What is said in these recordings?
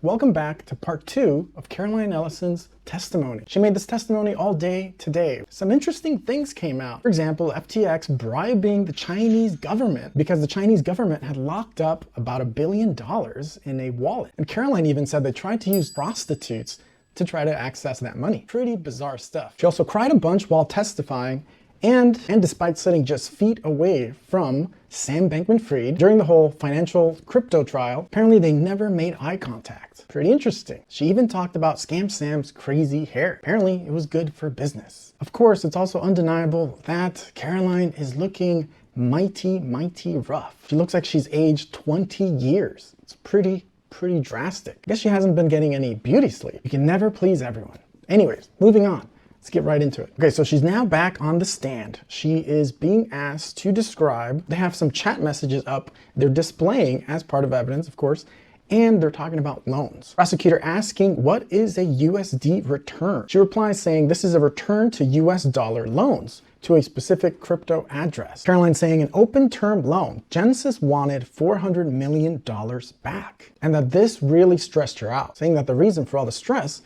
Welcome back to part 2 of Caroline Ellison's testimony. She made this testimony all day today. Some interesting things came out. For example, FTX bribing the Chinese government because the Chinese government had locked up about $1 billion in a wallet. And Caroline even said they tried to use prostitutes to try to access that money. Pretty bizarre stuff. She also cried a bunch while testifying, and despite sitting just feet away from Sam Bankman Fried during the whole financial crypto trial, apparently they never made eye contact. Pretty interesting. She even talked about Scam Sam's crazy hair. Apparently it was good for business. Of course, it's also undeniable that Caroline is looking mighty rough. She looks like she's aged 20 years. It's pretty drastic. I guess she hasn't been getting any beauty sleep. You can never please everyone. Anyways, moving on. Let's get right into it. Okay, so she's now back on the stand. She is being asked to describe, they have some chat messages up they're displaying as part of evidence, of course, and they're talking about loans. Prosecutor asking, what is a USD return? She replies saying, this is a return to US dollar loans to a specific crypto address. Caroline saying an open term loan, Genesis wanted $400 million back, and that this really stressed her out, saying that the reason for all the stress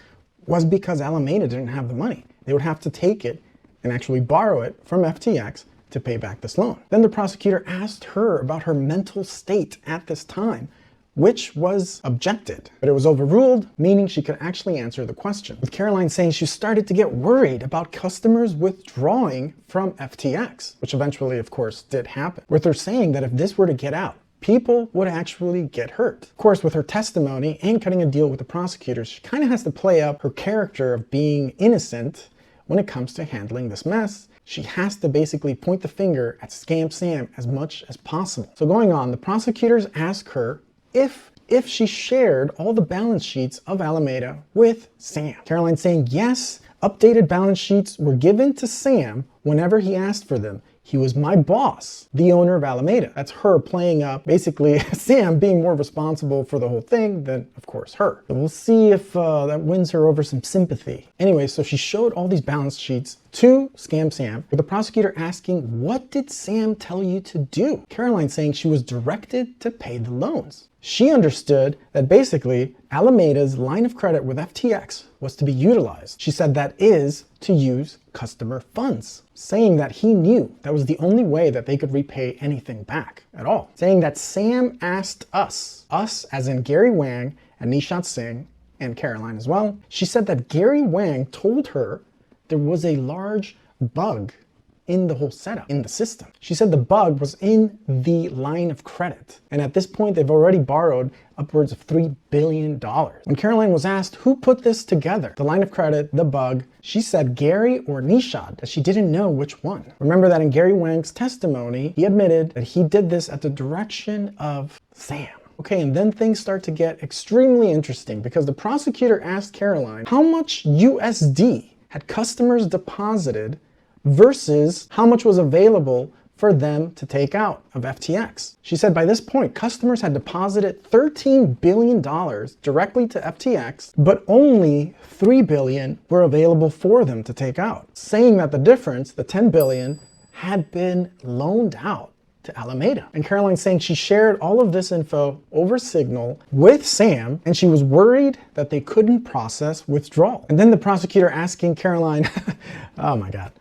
was because Alameda didn't have the money. They would have to take it and actually borrow it from FTX to pay back this loan. Then the prosecutor asked her about her mental state at this time, which was objected, but it was overruled, meaning she could actually answer the question. With Caroline saying she started to get worried about customers withdrawing from FTX, which eventually, of course, did happen. With her saying that if this were to get out, people would actually get hurt. Of course, with her testimony and cutting a deal with the prosecutors, she kind of has to play up her character of being innocent when it comes to handling this mess. She has to basically point the finger at Scam Sam as much as possible. So going on, the prosecutors ask her if she shared all the balance sheets of Alameda with Sam. Caroline saying yes, updated balance sheets were given to Sam whenever he asked for them. He was my boss, the owner of Alameda. That's her playing up, basically Sam being more responsible for the whole thing than, of course, her. So we'll see if that wins her over some sympathy. Anyway, so she showed all these balance sheets to Scam Sam, with the prosecutor asking, what did Sam tell you to do? Caroline saying she was directed to pay the loans. She understood that basically Alameda's line of credit with FTX was to be utilized. She said that is to use customer funds, saying that he knew that was the only way that they could repay anything back at all. Saying that Sam asked us as in Gary Wang and Nishant Singh and Caroline as well, she said that Gary Wang told her there was a large bug in the whole setup, in the system. She said the bug was in the line of credit. And at this point, they've already borrowed upwards of $3 billion. When Caroline was asked who put this together, the line of credit, the bug, she said Gary or Nishad, that she didn't know which one. Remember that in Gary Wang's testimony, he admitted that he did this at the direction of Sam. Okay, and then things start to get extremely interesting because the prosecutor asked Caroline how much USD had customers deposited versus how much was available for them to take out of FTX. She said by this point, customers had deposited $13 billion directly to FTX, but only $3 billion were available for them to take out, saying that the difference, the $10 billion, had been loaned out to Alameda. And Caroline saying she shared all of this info over Signal with Sam, and she was worried that they couldn't process withdrawal. And then the prosecutor asking Caroline, oh my God,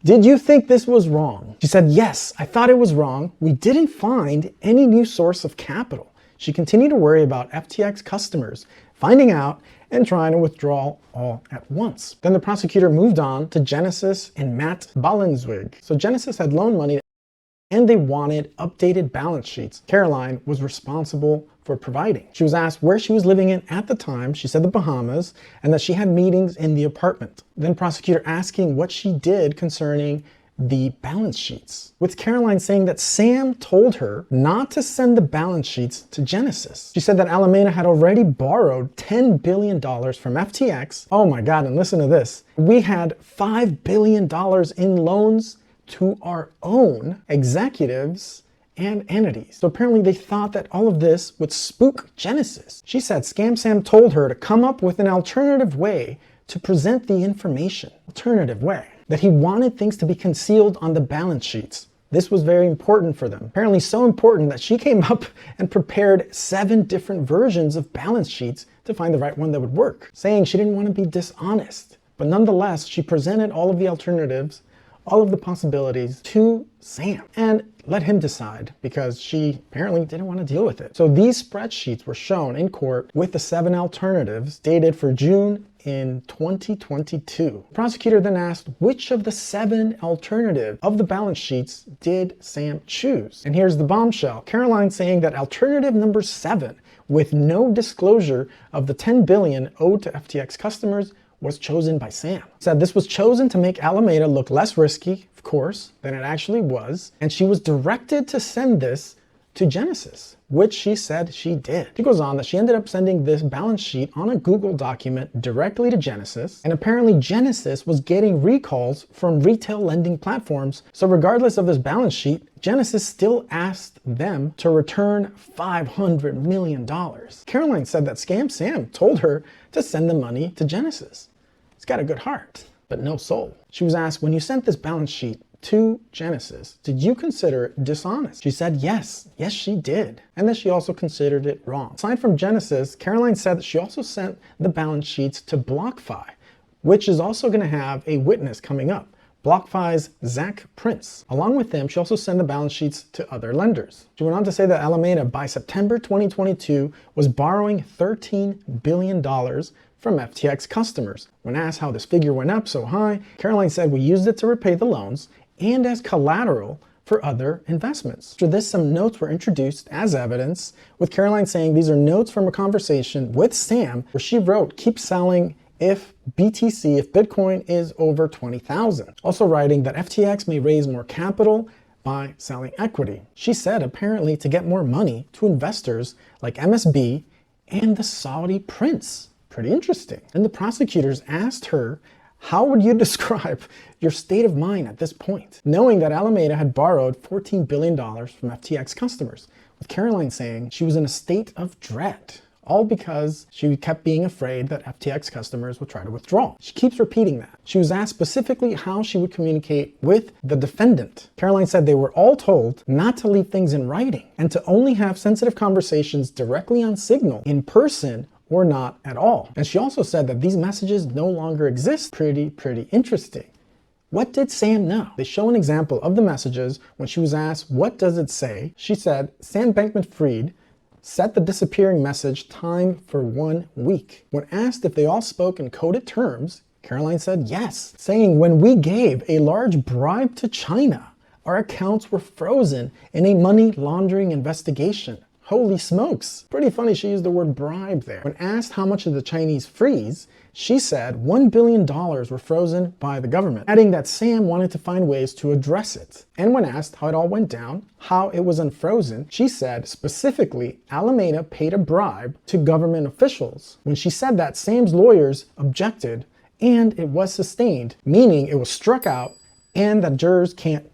did you think this was wrong? She said, yes, I thought it was wrong. We didn't find any new source of capital. She continued to worry about FTX customers finding out and trying to withdraw all at once. Then the prosecutor moved on to Genesis and Matt Ballenswig. So Genesis had loaned money and they wanted updated balance sheets. Caroline was responsible for providing. She was asked where she was living in at the time. She said the Bahamas, and that she had meetings in the apartment. Then prosecutor asking what she did concerning the balance sheets, with Caroline saying that Sam told her not to send the balance sheets to Genesis. She said that Alameda had already borrowed $10 billion from FTX. Oh my God, and listen to this. We had $5 billion in loans to our own executives and entities. So apparently they thought that all of this would spook Genesis. She said Scam Sam told her to come up with an alternative way to present the information. Alternative way. That he wanted things to be concealed on the balance sheets This was very important for them. Apparently so important that she came up and prepared 7 different versions of balance sheets to find the right one that would work, saying she didn't want to be dishonest. But nonetheless, she presented all of the alternatives, all of the possibilities to Sam and let him decide, because she apparently didn't want to deal with it. So these spreadsheets were shown in court with the 7 alternatives dated for June in 2022. The prosecutor then asked which of the 7 alternatives of the balance sheets did Sam choose. And here's the bombshell. Caroline saying that alternative number 7, with no disclosure of the $10 billion owed to FTX customers, was chosen by Sam. Said this was chosen to make Alameda look less risky, of course, than it actually was, and she was directed to send this to Genesis, which she said she did. She goes on that she ended up sending this balance sheet on a Google document directly to Genesis, and apparently Genesis was getting recalls from retail lending platforms, so regardless of this balance sheet, Genesis still asked them to return $500 million. Caroline said that Scam Sam told her to send the money to Genesis. He's got a good heart, but no soul. She was asked, when you sent this balance sheet to Genesis, did you consider it dishonest? She said yes, she did, and that she also considered it wrong. Aside from Genesis, Caroline said that she also sent the balance sheets to BlockFi, which is also going to have a witness coming up, BlockFi's Zach Prince. Along with them, she also sent the balance sheets to other lenders. She went on to say that Alameda, by September 2022, was borrowing $13 billion from FTX customers. When asked how this figure went up so high, Caroline said we used it to repay the loans and as collateral for other investments. After this, some notes were introduced as evidence, with Caroline saying these are notes from a conversation with Sam where she wrote, keep selling if BTC, if Bitcoin is over 20,000. Also writing that FTX may raise more capital by selling equity. She said apparently to get more money to investors like MSB and the Saudi prince. Pretty interesting. And the prosecutors asked her, how would you describe your state of mind at this point, knowing that Alameda had borrowed $14 billion from FTX customers, with Caroline saying she was in a state of dread, all because she kept being afraid that FTX customers would try to withdraw. She keeps repeating that. She was asked specifically how she would communicate with the defendant. Caroline said they were all told not to leave things in writing and to only have sensitive conversations directly on Signal, in person, or not at all. And she also said that these messages no longer exist. Pretty interesting. What did Sam know? They show an example of the messages when she was asked, what does it say? She said, Sam Bankman Fried set the disappearing message time for 1 week. When asked if they all spoke in coded terms, Caroline said yes, saying when we gave a large bribe to China, our accounts were frozen in a money laundering investigation. Holy smokes. Pretty funny she used the word bribe there. When asked how much did the Chinese freeze, she said $1 billion were frozen by the government, adding that Sam wanted to find ways to address it. And when asked how it all went down, how it was unfrozen, she said specifically Alameda paid a bribe to government officials. When she said that, Sam's lawyers objected and it was sustained, meaning it was struck out and that jurors can't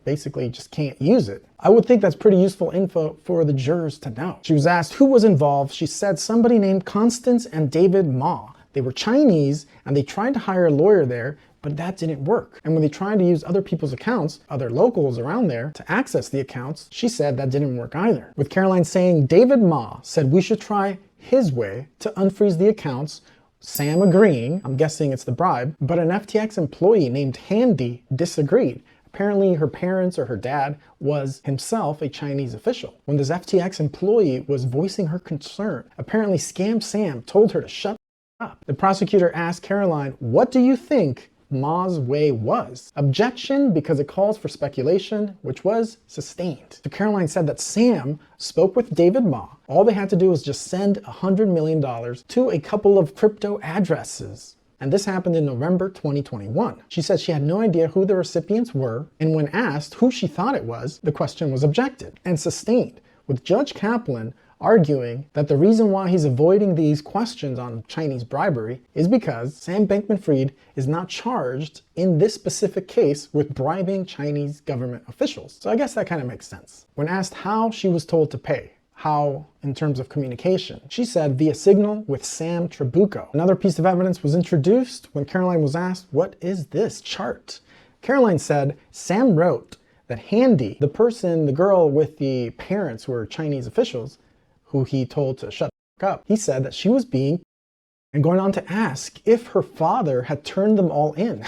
use it. I would think that's pretty useful info for the jurors to know. She was asked who was involved. She said somebody named Constance and David Ma. They were Chinese and they tried to hire a lawyer there, but that didn't work. And when they tried to use other people's accounts, other locals around there, to access the accounts, she said that didn't work either. With Caroline saying David Ma said we should try his way to unfreeze the accounts, Sam agreeing, I'm guessing it's the bribe, but an FTX employee named Handy disagreed. Apparently her parents or her dad was himself a Chinese official. When this FTX employee was voicing her concern, apparently Scam Sam told her to shut up. The prosecutor asked Caroline, what do you think Ma's way was? Objection, because it calls for speculation, which was sustained. So Caroline said that Sam spoke with David Ma. All they had to do was just send $100 million to a couple of crypto addresses. And this happened in November 2021. She said she had no idea who the recipients were, and when asked who she thought it was, the question was objected and sustained, with Judge Kaplan arguing that the reason why he's avoiding these questions on Chinese bribery is because Sam Bankman Fried is not charged in this specific case with bribing Chinese government officials. So I guess that kind of makes sense. When asked how she was told to pay, how in terms of communication, she said via Signal with Sam Trabucco. Another piece of evidence was introduced when Caroline was asked, what is this chart? Caroline said, Sam wrote that Handy, the person, the girl with the parents who were Chinese officials, who he told to shut the fuck up, he said that she was being, and going on to ask if her father had turned them all in.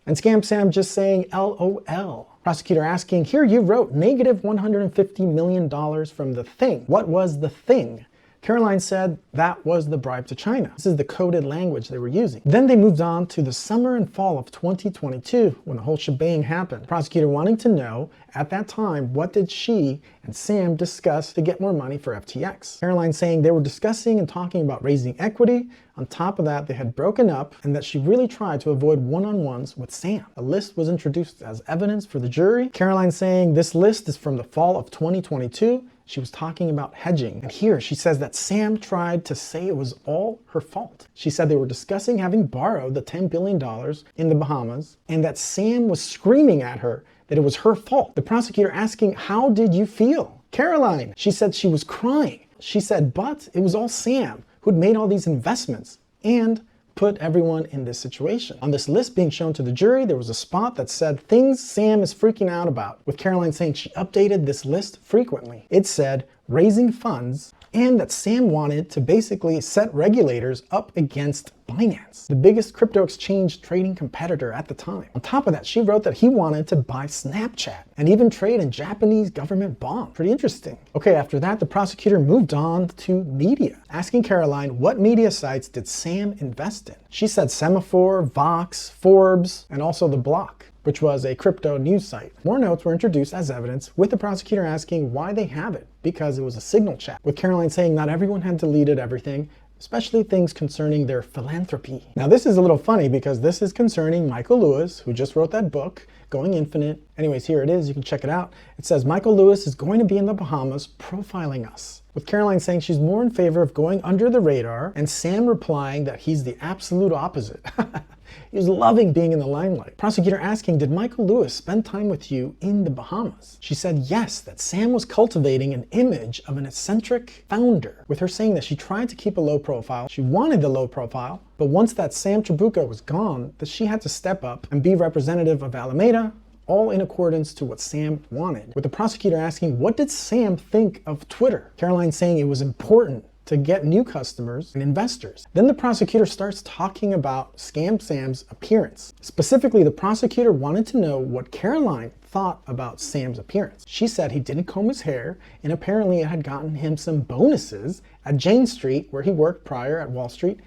And Scam Sam just saying LOL. Prosecutor asking, here you wrote negative $150 million from the thing. What was the thing? Caroline said that was the bribe to China. This is the coded language they were using. Then they moved on to the summer and fall of 2022 when the whole shebang happened. Prosecutor wanting to know, at that time, what did she and Sam discuss to get more money for FTX? Caroline saying they were discussing and talking about raising equity. On top of that, they had broken up and that she really tried to avoid one-on-ones with Sam. A list was introduced as evidence for the jury. Caroline saying this list is from the fall of 2022. She was talking about hedging. And here she says that Sam tried to say it was all her fault. She said they were discussing having borrowed the $10 billion in the Bahamas and that Sam was screaming at her that it was her fault. The prosecutor asking, how did you feel? Caroline, she said she was crying. She said, but it was all Sam who'd made all these investments and put everyone in this situation. On this list being shown to the jury, there was a spot that said things Sam is freaking out about, with Caroline saying she updated this list frequently. It said raising funds and that Sam wanted to basically set regulators up against Binance, the biggest crypto exchange trading competitor at the time. On top of that, she wrote that he wanted to buy Snapchat and even trade in Japanese government bonds. Pretty interesting. Okay, after that, the prosecutor moved on to media, asking Caroline what media sites did Sam invest in. She said Semaphore, Vox, Forbes, and also The Block, which was a crypto news site. More notes were introduced as evidence, with the prosecutor asking why they have it, because it was a signal chat, with Caroline saying not everyone had deleted everything, especially things concerning their philanthropy. Now this is a little funny because this is concerning Michael Lewis, who just wrote that book, Going Infinite. Anyways, here it is, you can check it out. It says Michael Lewis is going to be in the Bahamas profiling us, with Caroline saying she's more in favor of going under the radar, and Sam replying that he's the absolute opposite. He was loving being in the limelight. Prosecutor asking, did Michael Lewis spend time with you in the Bahamas? She said yes, that Sam was cultivating an image of an eccentric founder, with her saying that she tried to keep a low profile. She wanted the low profile, but once that Sam Trabucco was gone, that she had to step up and be representative of Alameda, all in accordance to what Sam wanted. With the prosecutor asking, what did Sam think of Twitter? Caroline saying it was important to get new customers and investors. Then the prosecutor starts talking about Scam Sam's appearance. Specifically, the prosecutor wanted to know what Caroline thought about Sam's appearance. She said he didn't comb his hair, and apparently it had gotten him some bonuses at Jane Street, where he worked prior at Wall Street,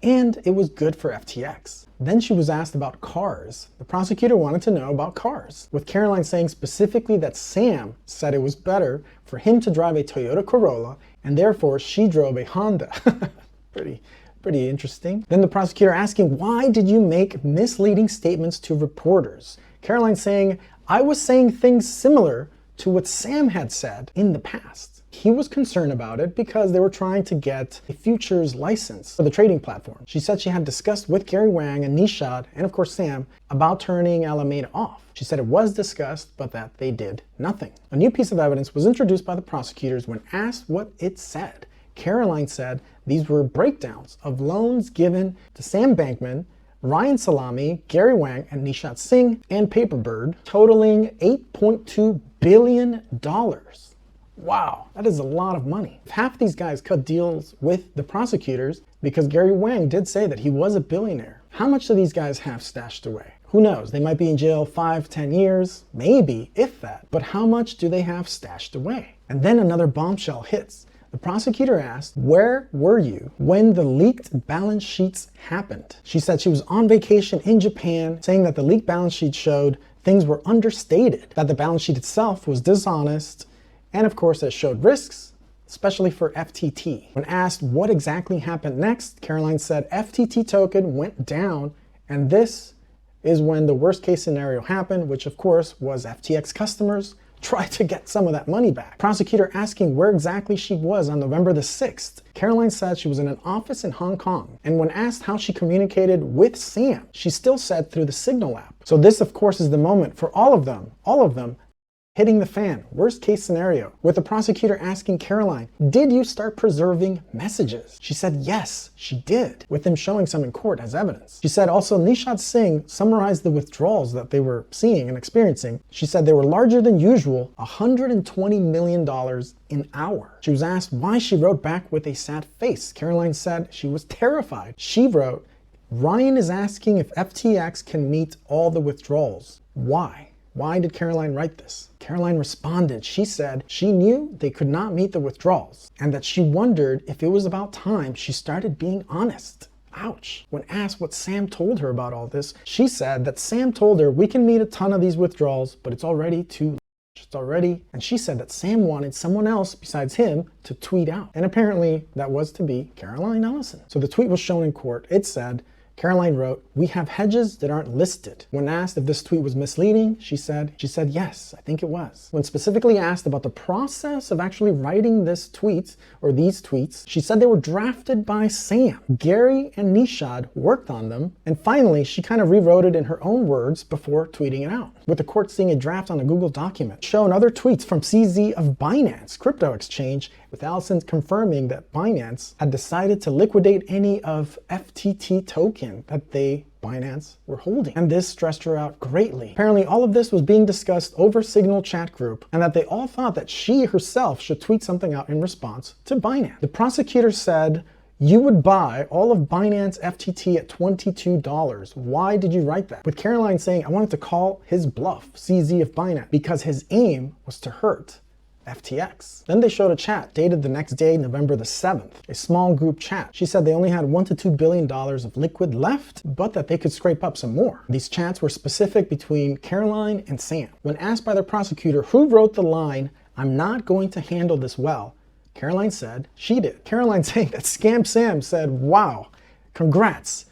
and it was good for FTX. Then she was asked about cars. The prosecutor wanted to know about cars, with Caroline saying specifically that Sam said it was better for him to drive a Toyota Corolla, and therefore she drove a Honda. Pretty interesting. Then the prosecutor asking, why did you make misleading statements to reporters? Caroline saying, I was saying things similar to what Sam had said in the past. He was concerned about it because they were trying to get a futures license for the trading platform. She said she had discussed with Gary Wang and Nishad, and of course Sam, about turning Alameda off. She said it was discussed, but that they did nothing. A new piece of evidence was introduced by the prosecutors when asked what it said. Caroline said these were breakdowns of loans given to Sam Bankman, Ryan Salami, Gary Wang, and Nishad Singh, and Paperbird, totaling $8.2 billion. Wow, that is a lot of money. If half these guys cut deals with the prosecutors, because Gary Wang did say that he was a billionaire, how much do these guys have stashed away? Who knows? They might be in jail 5-10 years, maybe, if that. But how much do they have stashed away? And then another bombshell hits. The prosecutor asked, where were you when the leaked balance sheets happened? She said she was on vacation in Japan, saying that the leaked balance sheet showed things were understated, that the balance sheet itself was dishonest, and of course it showed risks, especially for FTT. When asked what exactly happened next, Caroline said FTT token went down, and this is when the worst case scenario happened, which of course was FTX customers tried to get some of that money back. Prosecutor asking where exactly she was on November the 6th. Caroline said she was in an office in Hong Kong, and when asked how she communicated with Sam, she still said through the Signal app. So this of course is the moment for all of them hitting the fan, worst case scenario, with the prosecutor asking Caroline, did you start preserving messages? She said yes, she did, with them showing some in court as evidence. She said also Nishad Singh summarized the withdrawals that they were seeing and experiencing. She said they were larger than usual, $120 million an hour. She was asked why she wrote back with a sad face. Caroline said she was terrified. She wrote, Ryan is asking if FTX can meet all the withdrawals. Why? Why did Caroline write this? Caroline responded. She said she knew they could not meet the withdrawals and that she wondered if it was about time she started being honest. Ouch. When asked what Sam told her about all this, she said that Sam told her we can meet a ton of these withdrawals, but it's already too late. It's already, and she said that Sam wanted someone else besides him to tweet out. And apparently that was to be Caroline Ellison. So the tweet was shown in court. It said, Caroline wrote, we have hedges that aren't listed. When asked if this tweet was misleading, she said yes, I think it was. When specifically asked about the process of actually writing this tweet or these tweets, she said they were drafted by Sam. Gary and Nishad worked on them. And finally, she kind of rewrote it in her own words before tweeting it out. With the court seeing a draft on a Google document, shown other tweets from CZ of Binance, crypto exchange, with Ellison confirming that Binance had decided to liquidate any of FTT token that Binance were holding. And this stressed her out greatly. Apparently all of this was being discussed over Signal chat group and that they all thought that she herself should tweet something out in response to Binance. The prosecutor said, you would buy all of Binance FTT at $22. Why did you write that? With Caroline saying, I wanted to call his bluff, CZ of Binance, because his aim was to hurt FTX. Then they showed a chat dated the next day, November the 7th, a small group chat. She said they only had $1 to $2 billion of liquid left, but that they could scrape up some more. These chats were specific between Caroline and Sam. When asked by the prosecutor who wrote the line, I'm not going to handle this well, Caroline said she did. Caroline saying that Scam Sam said, wow, congrats,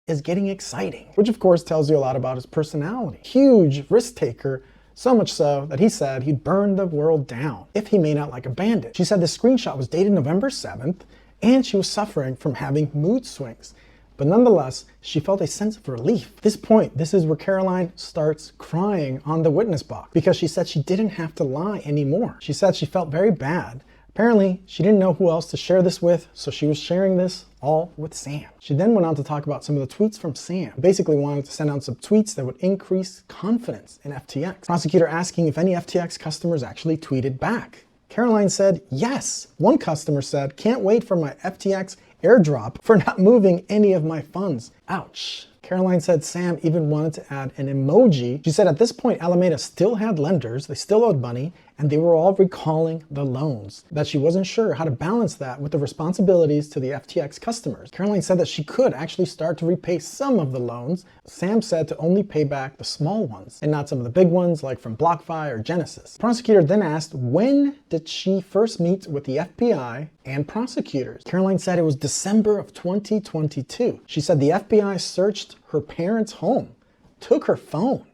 is getting exciting, which of course tells you a lot about his personality. Huge risk taker. So much so that he said he'd burn the world down if he made out like a bandit. She said the screenshot was dated November 7th and she was suffering from having mood swings. But nonetheless, she felt a sense of relief. At this point, this is where Caroline starts crying on the witness box because she said she didn't have to lie anymore. She said she felt very bad. Apparently, she didn't know who else to share this with, so she was sharing this all with Sam. She then went on to talk about some of the tweets from Sam. Basically wanted to send out some tweets that would increase confidence in FTX. Prosecutor asking if any FTX customers actually tweeted back. Caroline said, yes. One customer said, can't wait for my FTX airdrop for not moving any of my funds. Ouch. Caroline said Sam even wanted to add an emoji. She said at this point, Alameda still had lenders, they still owed money, and they were all recalling the loans. That she wasn't sure how to balance that with the responsibilities to the FTX customers. Caroline said that she could actually start to repay some of the loans. Sam said to only pay back the small ones, and not some of the big ones like from BlockFi or Genesis. The prosecutor then asked, when did she first meet with the FBI and prosecutors? Caroline said it was December of 2022. She said the FBI searched her parents' home, took her phone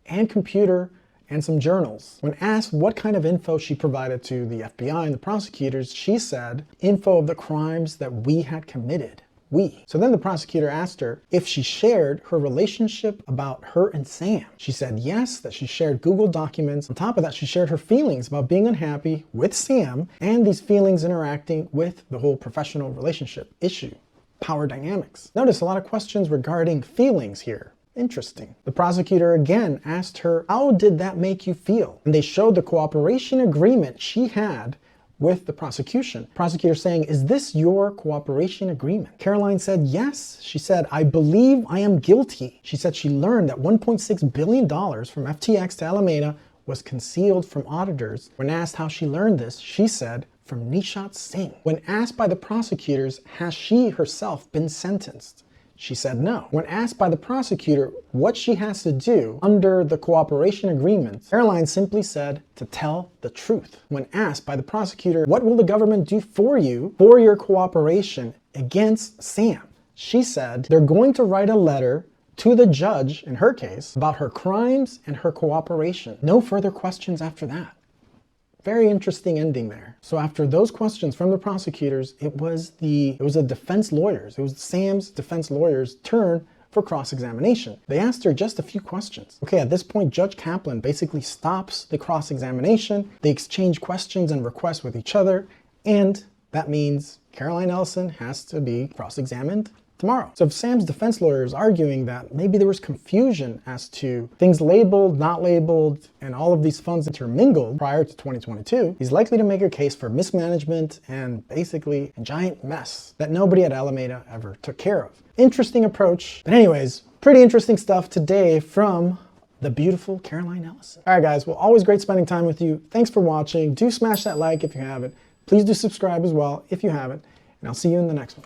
and computer and some journals. When asked what kind of info she provided to the FBI and the prosecutors, she said, info of the crimes that we had committed. So then the prosecutor asked her if she shared her relationship about her and Sam. She said yes, that she shared Google documents. On top of that, she shared her feelings about being unhappy with Sam and these feelings interacting with the whole professional relationship issue. Power dynamics. Notice a lot of questions regarding feelings here. Interesting. The prosecutor again asked her, how did that make you feel? And they showed the cooperation agreement she had with the prosecution. Prosecutor saying, is this your cooperation agreement? Caroline said, yes. She said, I believe I am guilty. She said she learned that $1.6 billion from FTX to Alameda was concealed from auditors. When asked how she learned this, she said, from Nishad Singh. When asked by the prosecutors, has she herself been sentenced? She said no. When asked by the prosecutor what she has to do under the cooperation agreement, Caroline simply said to tell the truth. When asked by the prosecutor, what will the government do for you for your cooperation against Sam? She said they're going to write a letter to the judge, in her case, about her crimes and her cooperation. No further questions after that. Very interesting ending there. So after those questions from the prosecutors, it was the defense lawyers, it was Sam's defense lawyers' turn for cross-examination. They asked her just a few questions. Okay, at this point, Judge Kaplan basically stops the cross-examination. They exchange questions and requests with each other, and that means Caroline Ellison has to be cross-examined tomorrow. So if Sam's defense lawyer is arguing that maybe there was confusion as to things labeled, not labeled, and all of these funds intermingled prior to 2022, he's likely to make a case for mismanagement and basically a giant mess that nobody at Alameda ever took care of. Interesting approach. But anyways, pretty interesting stuff today from the beautiful Caroline Ellison. All right, guys, well, always great spending time with you. Thanks for watching. Do smash that like if you haven't. Please do subscribe as well if you haven't, and I'll see you in the next one.